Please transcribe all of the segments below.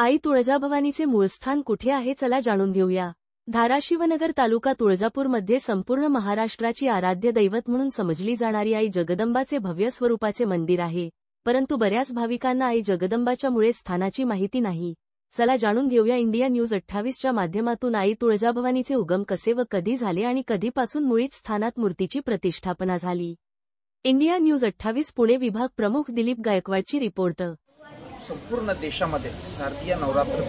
आई तुळजाभवानीचे मूळस्थान कुठे आहे चला जाणून घेऊया। धाराशिवनगर तालुका तुळजापूरमध्ये संपूर्ण महाराष्ट्राची आराध्य दैवत म्हणून समजली जाणारी आई जगदंबाचे भव्य स्वरूपाचे मंदिर आहे, परंतु बऱ्याच भाविकांना आई जगदंबाच्या मूळ स्थानाची माहिती नाही। चला जाणून घेऊया इंडिया न्यूज 28च्या माध्यमातून आई तुळजाभवानीचे उगम कसे व कधी झाले आणि कधीपासून मुळीच स्थानात मूर्तीची प्रतिष्ठापना झाली। इंडिया न्यूज 28 पुणे विभाग प्रमुख दिलीप गायकवाडची रिपोर्ट। संपूर्ण देशामध्ये शारदीय नवरात्र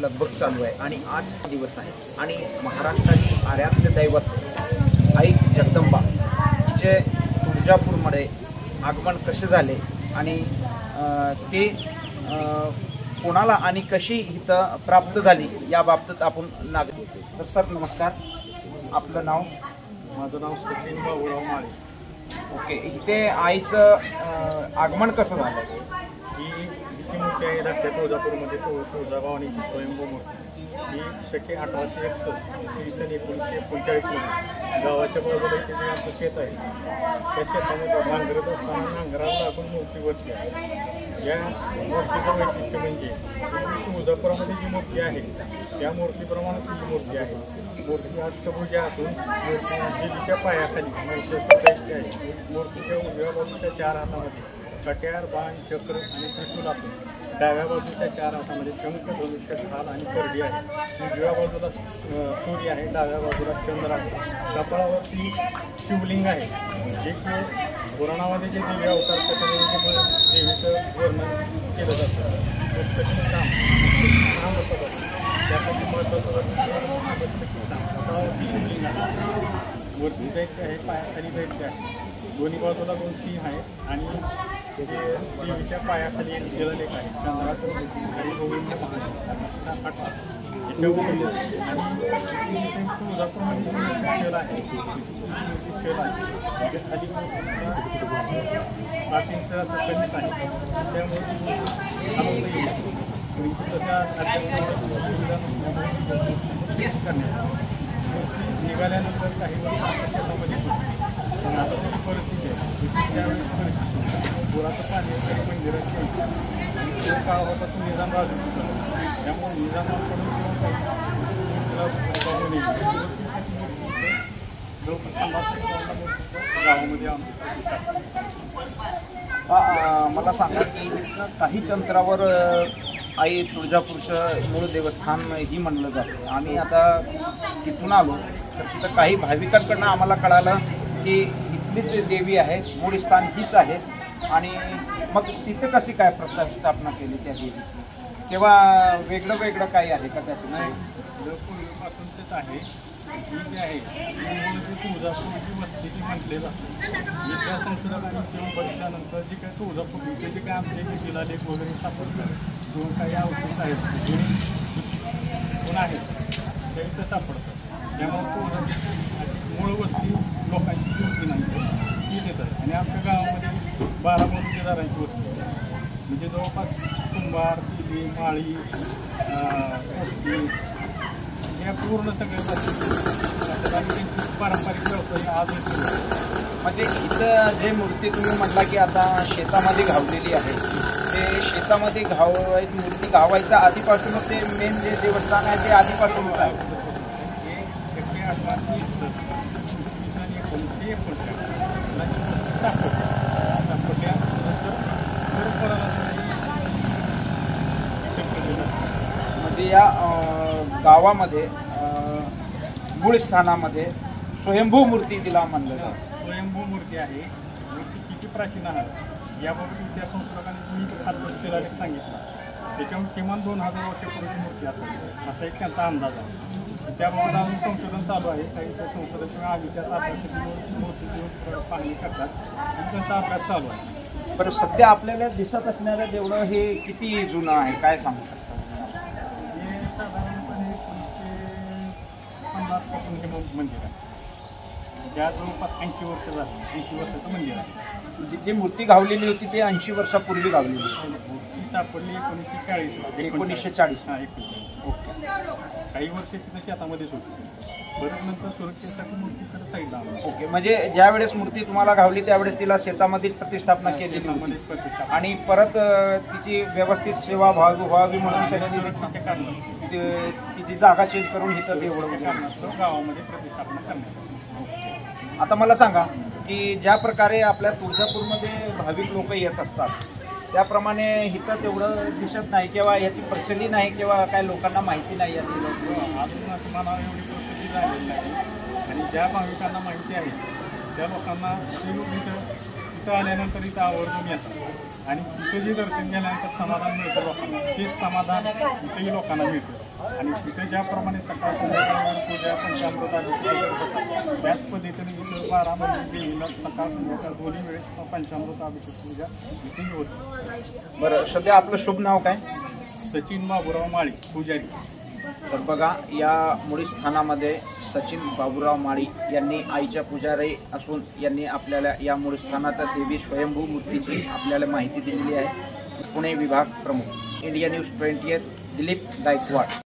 लगभग चालू आहे आणि आज दिवस आहे आणि महाराष्ट्राची आराध्य दैवत आई जगदंबा हिचे तुळजापूरमध्ये आगमन कसे झाले आणि ते कोणाला आणि कशी इथं प्राप्त झाली याबाबत आपण तर सर नमस्कार, आपलं नाव? माझं नाव सचिन बाबूराव माळे। ओके, इथे आईचं आगमन कसं झालं? ही मूर्ती आहे धाकट्या तुळजापूरमध्ये तुळजाभवानीची स्वयंभू मूर्ती। ही शके 1861 इसवी सन 1939 मध्ये गावाच्या बाजूला इथे जे आमचं शेत आहे त्या शेतामध्ये नांगरत असताना नांगराला लागून मूर्ती बसली आहे। या मूर्तीचं वैशिष्ट्य म्हणजे तुळजापुरामध्ये जी मूर्ती आहे त्या मूर्तीप्रमाणेच ही मूर्ती आहे। मूर्ती अष्टभुजा असून मूर्ती देवीच्या पायाखाली महिषासुराची आहे। मूर्तीच्या उजव्या बाजूच्या 4 हातामध्ये कट्यार, बाण, चक्र आणि त्रिशूल असून डाव्या बाजूच्या 4 हातामध्ये शंख, धनुष्य, ढाल आणि करडी आहे। उजव्या बाजूला सूर्य आहे, डाव्या बाजूला चंद्र आहे। कपाळावरती शिवलिंग आहे, जे की पुराणामध्ये जे देवी अवतार त्याच्यामध्ये देवीचं वर्णन केलं जातं। पुस्तकी नाम बसत आहे त्यासाठी महत्त्वाचं पुस्तकी नाम कपाळावरती शिवलिंग आहे, वरती दैत्य आहे, पायाखाली दैत्य आहे, दोन्ही बाजूला 2 सिंह आहेत आणि देवीच्या पायाखाली एक शिलालेख आहे चंद्राचं हरिगोविंद आणि तुळजापूरमध्ये शेल आहे शेल आहे खाली प्राचीनचं असं कणिक आहे, त्यामुळे निघाल्यानंतर काही शेतामध्ये आता त्याची परिस्थिती आहे त्यावेळेस परिस्थिती पुराचं पाणी मंदिरात आणि तो काळ होता तो निजाम राजू त्यामुळे निजामाकडून गावामध्ये मला सांगा की काहीच अंतरावर आई तुळजापूरचं मूळ देवस्थान ही म्हणलं जातं। आम्ही आता तिथून आलो तर तिथं काही भाविकांकडून आम्हाला कळालं की इथलीच देवी आहे, मूळ स्थान हीच आहे आणि मग तिथं कशी काय प्रतिष्ठापना केली त्या देवीची, तेव्हा वेगळं वेगळं काही आहे का त्याचं? नाही, पूर्वीपासूनच आहे। ही जी आहे तुळजापूरची वस्ती ती म्हटलेलं इतिहास संशोधकांनी घेऊन बघितल्यानंतर जे काही तुळजापूरचे जे काय आमचे जे शिलालेख वगैरे सापडतात किंवा काही अवशेष आहेत जुने आहेत ते इथं सापडतात। त्यामुळे तुळजापूर मूळ वस्ती लोकांची जी होती नाही ती देतात आणि आमच्या गावामध्ये 12 मूर्तीदारांची वस्ती म्हणजे जवळपास कुंभार, तिली, माळी, कोष्टी या पूर्ण सगळे पारंपरिक व्यवसाय आज म्हणजे इथं जे मूर्ती तुम्ही म्हटला की आता शेतामध्ये घावलेली आहे, ते शेतामध्ये मूर्ती घावायच्या आधीपासूनच ते मेन जे देवस्थान आहे ते आधीपासूनच आहे। म्हणजे या गावामध्ये मूळ स्थानामध्ये स्वयंभू मूर्ती तिला म्हणलं जातं। स्वयंभू मूर्ती आहे। मूर्ती किती प्राचीन आहे याबाबत इतिहास संशोधकांनी मी खालचा शिलालेख सांगितला, त्याच्यावर किमान 2000 वर्षापूर्वीची मूर्ती असेल असा एक त्यांचा अंदाज आहे। त्याबाबत अजून संशोधन चालू आहे। काही संशोधक किंवा आधीच्या अभ्यासाची मूर्ती घेऊन पाहणी करतात आणि त्यांचा अभ्यास चालू आहे। पण सध्या आपल्याला दिसत असणाऱ्या देवळं हे किती जुनं आहे काय सांगू शकता? हे साधारणपणे 50 पासून हे मंदिर आहे, त्या जवळपास 80 वर्ष झाली, 80 वर्षाचं मंदिर आहे। जी मूर्ती घावलेली होती ते 80 वर्षापूर्वी घावलेली मूर्ती सापडली 1940 1940 हां 1940। ओके। काही वर्ष तिथं शेतामध्येच होती. परत नंतर सुरक्षेसाठी मूर्तीकडे साईडला आणलं. ओके, म्हणजे ज्या वेळेस मूर्ती तुम्हाला घावली त्यावेळेस तिला शेतामध्येच प्रतिष्ठापना केलेली होती शेतामध्येच प्रतिष्ठा आणि परत तिची व्यवस्थित सेवा व्हावी म्हणून सगळ्यांनी सुरक्षेच्या कारणास्तव तिची जागा चेंज करून इथं देवळं कारणास्तव गावामध्ये प्रतिष्ठापना करण्यात. आता मला सांगा की ज्या प्रकारे आपल्या तुळजापूरमध्ये भाविक लोक येत असतात त्याप्रमाणे इथं तेवढं दिसत नाही किंवा याची प्रचलित नाही किंवा काय लोकांना माहिती नाही याची. अजून तुम्हाला एवढी परिस्थिती झालेली नाही आणि ज्या भाविकांना माहिती आहे त्या लोकांना ते लोक इथं आल्यानंतर इथं आवर्जून येतात आणि तिथं जे दर्शन घेण्यानंतर समाधान मिळतं लोकांना, तेच समाधान इथंही लोकांना मिळतं. आणि तिथे ज्याप्रमाणे सकाळ संध्याकाळवर पूजा पंचामृत अभिषेक त्याच पद्धतीने इथं 12 महिने देवीला सकाळ संध्याकाळ दोन्ही वेळेस पंचामृत अभिषेक पूजा इथेही होती. बरं, सध्या आपलं शुभ नाव काय? सचिन बाबूराव माळी पुजारी. तर बघा, या मुळी स्थानामध्ये सचिन बाबूराव माळी यांनी आईच्या पुजारी असून यांनी आपल्याला या मुळी स्थानात देवी स्वयंभू मूर्तीची आपल्याला माहिती दिलेली आहे. पुणे विभाग प्रमुख, इंडिया न्यूज 28, दिलीप गायकवाड.